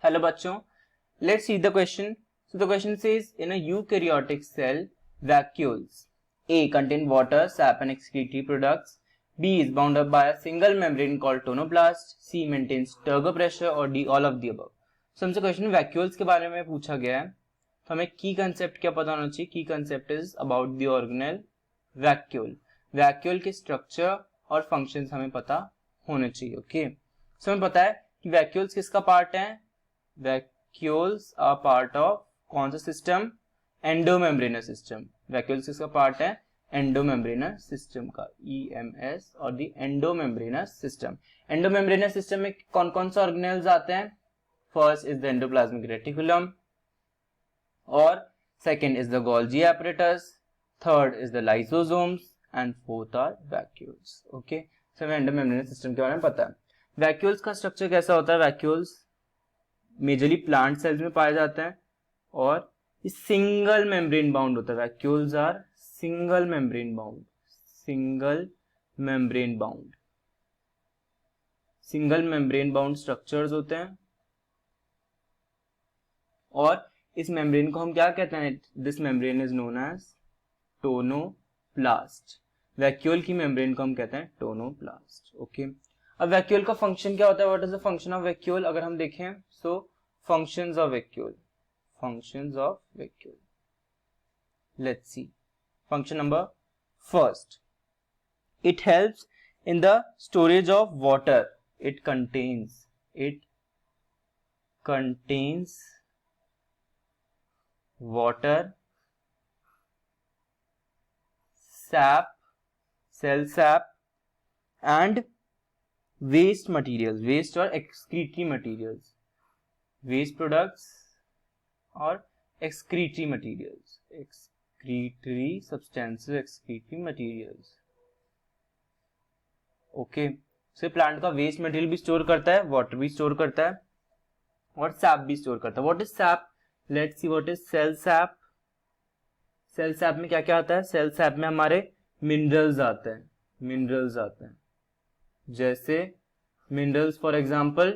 Hello बच्चों, let's see the question. So the question says, in a eukaryotic cell, vacuoles A contain water, sap and excretory products. B is bound up by a single membrane called tonoplast. C maintains turgor pressure or D all of the above. So हमसे question vacuoles के बारे में पूछा गया है, तो हमें की कंसेप्ट क्या पता होना चाहिए. की concept is about the organelle vacuole. Vacuole के स्ट्रक्चर और फंक्शंस हमें पता होने चाहिए. ओके, सो हमें पता है कि वैक्यूल्स किसका पार्ट है. वैक्यूल्स आर पार्ट ऑफ कौन सा सिस्टम. Endomembranes system. वैक्यूल्स किसका पार्ट है. एंडोमेम्ब्रेनस सिस्टम का. EMS और द एंडोमेम्ब्रेनस सिस्टम. एंडोमेम्ब्रेनस सिस्टम में कौन कौन सा ऑर्गेनेल्स आते हैं. First is the endoplasmic reticulum और second is the Golgi apparatus, third is the lysosomes and fourth are vacuoles. Okay, so हमें एंडोमेम्ब्रेनस सिस्टम के बारे में पता है. वैक्यूल्स का स्ट्रक्चर कैसा होता है. वैक्यूल्स मेजरली प्लांट सेल्स में पाए जाते हैं और सिंगल मेम्ब्रेन बाउंड होता है. Vacuoles are single membrane bound. Single membrane bound. Single membrane bound structures होते हैं और इस मेम्ब्रेन को हम क्या कहते हैं. This membrane is known as tonoplast. Vacuole की मेम्ब्रेन को हम कहते हैं टोनोप्लास्ट. ओके, अब वैक्यूल का फंक्शन क्या होता है. What is the function of vacuole. अगर हम देखें so functions of vacuole. Functions of vacuole, let's see. Function number first, it helps in the storage of water. It contains water, sap, cell sap and waste materials, waste or excretory materials, waste products or excretory materials, excretory substances, excretory materials. Okay, so plant का waste material भी store करता है, water भी store करता है और SAP भी store करता है. What is sap. Let's see what is cell sap. Cell sap में क्या क्या आता है. सेल सैप में हमारे मिनरल्स आते हैं. मिनरल्स आते हैं जैसे minerals for example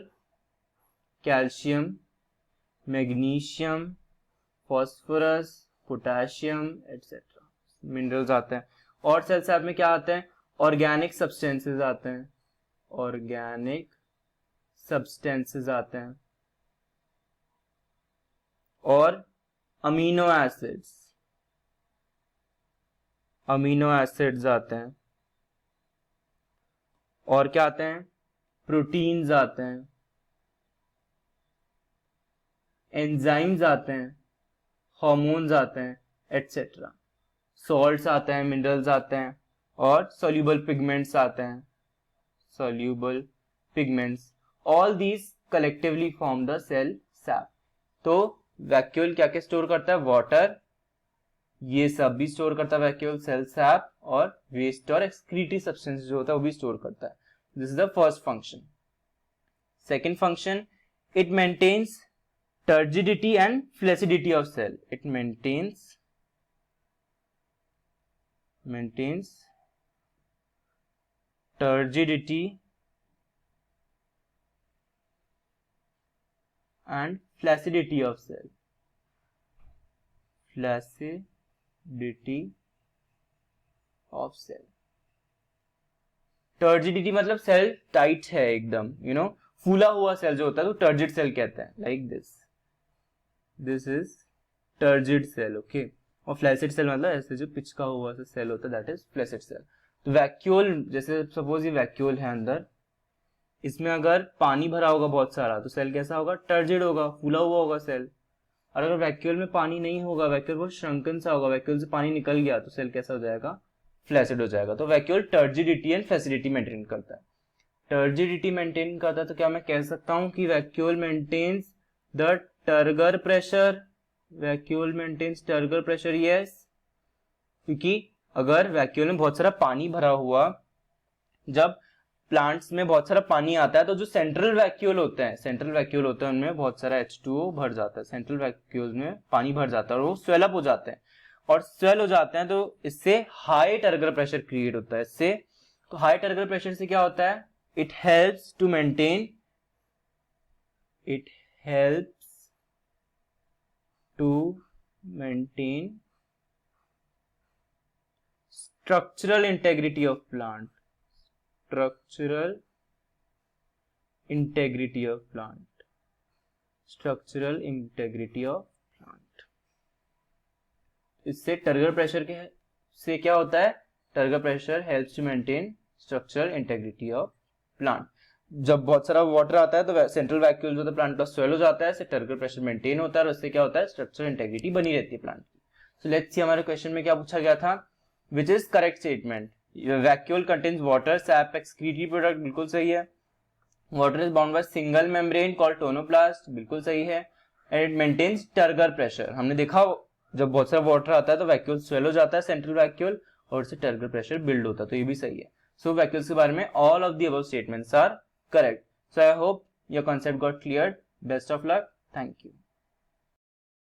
calcium, magnesium, phosphorus, potassium etcetera. Minerals आते हैं. और सेल सैप में क्या आते हैं. ऑर्गेनिक सब्सटेंसेस आते हैं. ऑर्गेनिक सब्सटेंसेस आते हैं और अमीनो एसिड्स. अमीनो एसिड्स आते हैं और क्या आते हैं. प्रोटीन्स आते हैं, एंजाइम्स आते हैं, हार्मोन्स आते हैं एटसेट्रा. सॉल्ट्स आते हैं, मिनरल्स आते हैं और सॉल्यूबल पिगमेंट्स आते हैं. Soluble pigments, all these collectively form the cell sap. तो वैक्यूल क्या क्या स्टोर करता है. वाटर, ये सब भी स्टोर करता है वैक्यूल. सेल सैप और वेस्ट और एक्सक्रीटरी सब्सटेंस जो होता है वो भी स्टोर करता है. This is the first function. Second function, it maintains turgidity and flaccidity of cell. It maintains turgidity and flaccidity of cell. Flaccidity of cell. Turgidity मतलब सेल टाइट है एकदम, यू नो, फूला हुआ सेल जो होता है तो टर्जिड सेल कहते हैं. Like this is turgid cell. Okay, और फ्लैसिड सेल मतलब ऐसे जो पिचका हुआ सा सेल होता है, दैट इज फ्लैसिड सेल. तो वैक्यूल, जैसे सपोज ये वैक्यूल है अंदर, इसमें अगर पानी भरा होगा बहुत सारा तो सेल कैसा होगा. टर्जिड होगा, फूला हुआ होगा सेल. और अगर वैक्यूल में पानी नहीं होगा, वैक्यूल बहुत श्रंकन सा होगा, वैक्यूल से पानी निकल गया तो सेल कैसा हो जाएगा. फ्लैसिड हो जाएगा. तो vacuole turgidity and flaccidity maintain करता है. टर्जिडिटी मेंटेन करता है तो क्या मैं कह सकता हूं कि vacuole maintains the turgor pressure. Vacuole maintains turgor pressure, yes, क्योंकि अगर वैक्यूल में बहुत सारा पानी भरा हुआ, जब प्लांट्स में बहुत सारा पानी आता है तो जो सेंट्रल वैक्यूल होते हैं उनमें बहुत सारा H2O भर जाता है. सेंट्रल वैक्यूल में पानी भर जाता है और वो स्वेल अप हो जाते हैं. और स्वेल हो जाते हैं तो इससे हाई टर्गर प्रेशर क्रिएट होता है. इससे तो हाई टर्गर प्रेशर से क्या होता है. It helps to maintain helps to maintain structural integrity of plant. Structural integrity of plant. Structural integrity of plant. इससे टर्गर प्रेशर के से क्या होता है? Turgor pressure helps to maintain structural integrity of plant. जब बहुत सारा वाटर आता है तो सेंट्रल वैक्यूल जो प्लांट का स्वेल हो जाता है, इससे टर्गर प्रेशर मेंटेन होता है और उससे क्या होता है? स्ट्रक्चरल इंटेग्रिटी बनी रहती है प्लांट की. सो लेट्स सी हमारे क्वेश्चन में क्या पूछा गया था. Which is correct statement? Vacuole contains water, sap, excretory product, बिल्कुल सही है. Water is bound by single membrane called tonoplast, बिल्कुल सही है. And it maintains turgor pressure. हमने देखा जब बहुत सारा वाटर आता है तो वैक्यूल स्वेल हो जाता है, सेंट्रल वैक्यूल, और उससे टर्गर प्रेशर बिल्ड होता है, तो ये भी सही है. सो वैक्यूल्स के बारे में all of the above statements are correct. So I hope your concept got cleared. Best of luck. Thank you.